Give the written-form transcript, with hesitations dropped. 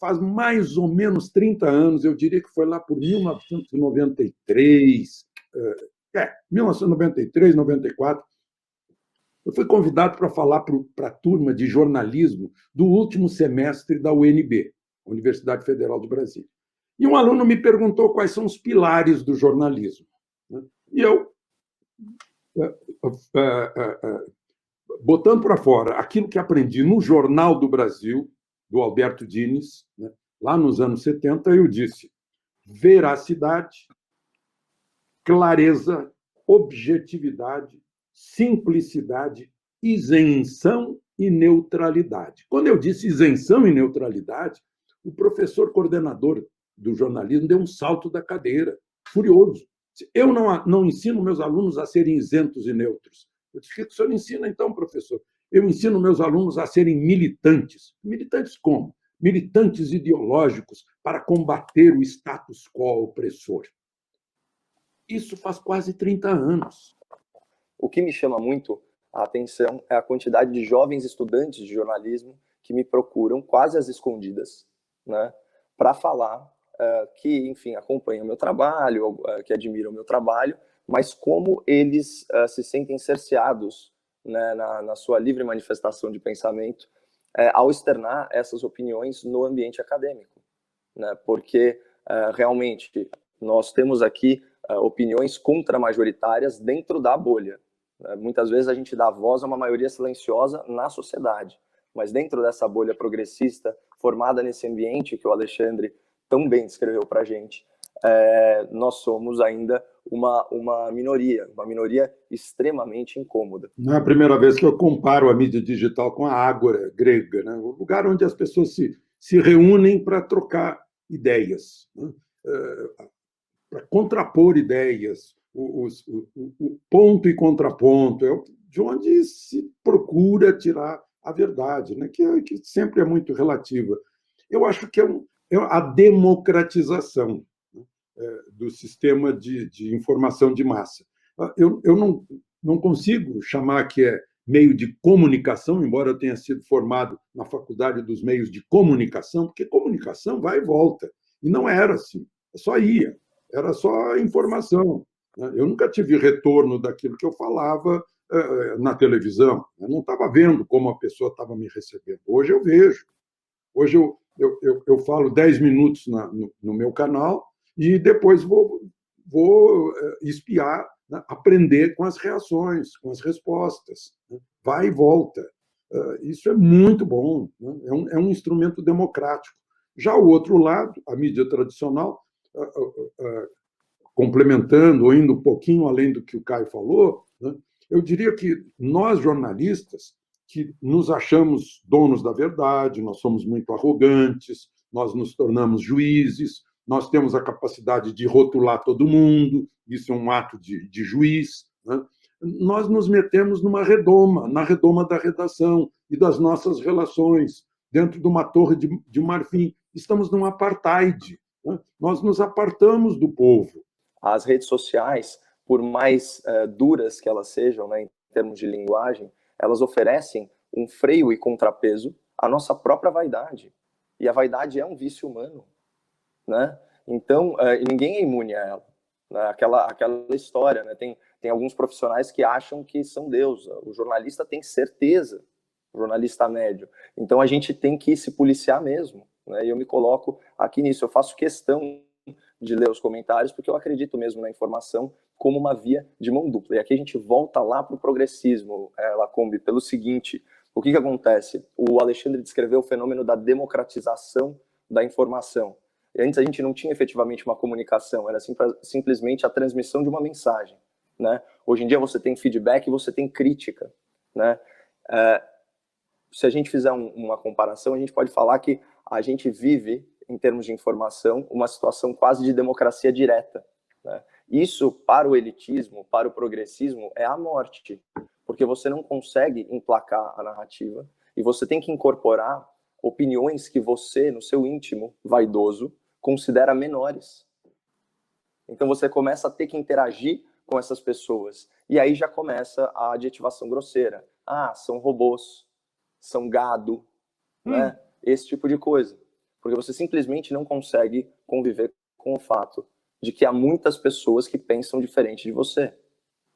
faz mais ou menos 30 anos, eu diria que foi lá por 1993, 1993, 94, eu fui convidado para falar para a turma de jornalismo do último semestre da UNB, Universidade Federal de Brasília. E um aluno me perguntou quais são os pilares do jornalismo. E eu, botando para fora aquilo que aprendi no Jornal do Brasil, do Alberto Dines, lá nos anos 70, eu disse: veracidade, clareza, objetividade, simplicidade, isenção e neutralidade. Quando eu disse isenção e neutralidade, o professor coordenador do jornalismo deu um salto da cadeira, furioso. Eu não ensino meus alunos a serem isentos e neutros. Eu disse: o que o senhor ensina, então, professor? Eu ensino meus alunos a serem militantes. Militantes como? Militantes ideológicos para combater o status quo opressor. Isso faz quase 30 anos. O que me chama muito a atenção é a quantidade de jovens estudantes de jornalismo que me procuram quase às escondidas, né, para falar que, enfim, acompanham o meu trabalho, que admiram o meu trabalho, mas como eles se sentem cerceados, né, na sua livre manifestação de pensamento ao externar essas opiniões no ambiente acadêmico, né, porque realmente nós temos aqui opiniões contramajoritárias dentro da bolha. Muitas vezes a gente dá voz a uma maioria silenciosa na sociedade, mas dentro dessa bolha progressista, formada nesse ambiente que o Alexandre tão bem descreveu para a gente, nós somos ainda uma minoria extremamente incômoda. Não é a primeira vez que eu comparo a mídia digital com a ágora grega, né? O lugar onde as pessoas se reúnem para trocar ideias, né? Para contrapor ideias, o ponto e contraponto, é de onde se procura tirar a verdade, né? que sempre é muito relativa. Eu acho que é a democratização, né, do sistema de informação de massa. Eu não consigo chamar que é meio de comunicação, embora eu tenha sido formado na Faculdade dos Meios de Comunicação, porque comunicação vai e volta. E não era assim, só ia. Era só informação. Eu nunca tive retorno daquilo que eu falava na televisão. Eu não estava vendo como a pessoa estava me recebendo. Hoje eu vejo. Hoje eu falo 10 minutos no meu canal e depois vou espiar, né, aprender com as reações, com as respostas. Vai e volta. Isso é muito bom. Né? É um instrumento democrático. Já o outro lado, a mídia tradicional, complementando ou indo um pouquinho além do que o Caio falou, né, eu diria que nós, jornalistas, que nos achamos donos da verdade, nós somos muito arrogantes, nós nos tornamos juízes, nós temos a capacidade de rotular todo mundo, isso é um ato de juiz, né? Nós nos metemos na redoma da redação e das nossas relações, dentro de uma torre de marfim. Estamos num apartheid, né? Nós nos apartamos do povo. As redes sociais, por mais duras que elas sejam, né, em termos de linguagem, elas oferecem um freio e contrapeso à nossa própria vaidade. E a vaidade é um vício humano, né? Então, ninguém é imune a ela. Né? Aquela história, né? Tem alguns profissionais que acham que são Deus. O jornalista tem certeza, o jornalista médio. Então, a gente tem que se policiar mesmo. Né? E eu me coloco aqui nisso. Eu faço questão de ler os comentários, porque eu acredito mesmo na informação como uma via de mão dupla. E aqui a gente volta lá para o progressismo, Lacombe, pelo seguinte: o que acontece? O Alexandre descreveu o fenômeno da democratização da informação. E antes a gente não tinha efetivamente uma comunicação, era simplesmente a transmissão de uma mensagem. Né? Hoje em dia você tem feedback e você tem crítica. Né? Se a gente fizer uma comparação, a gente pode falar que a gente vive, em termos de informação, uma situação quase de democracia direta. Né? Isso, para o elitismo, para o progressismo, é a morte, porque você não consegue emplacar a narrativa e você tem que incorporar opiniões que você, no seu íntimo vaidoso, considera menores. Então você começa a ter que interagir com essas pessoas. E aí já começa a adjetivação grosseira. Ah, são robôs, são gado, né? Esse tipo de coisa. porque você simplesmente não consegue conviver com o fato de que há muitas pessoas que pensam diferente de você.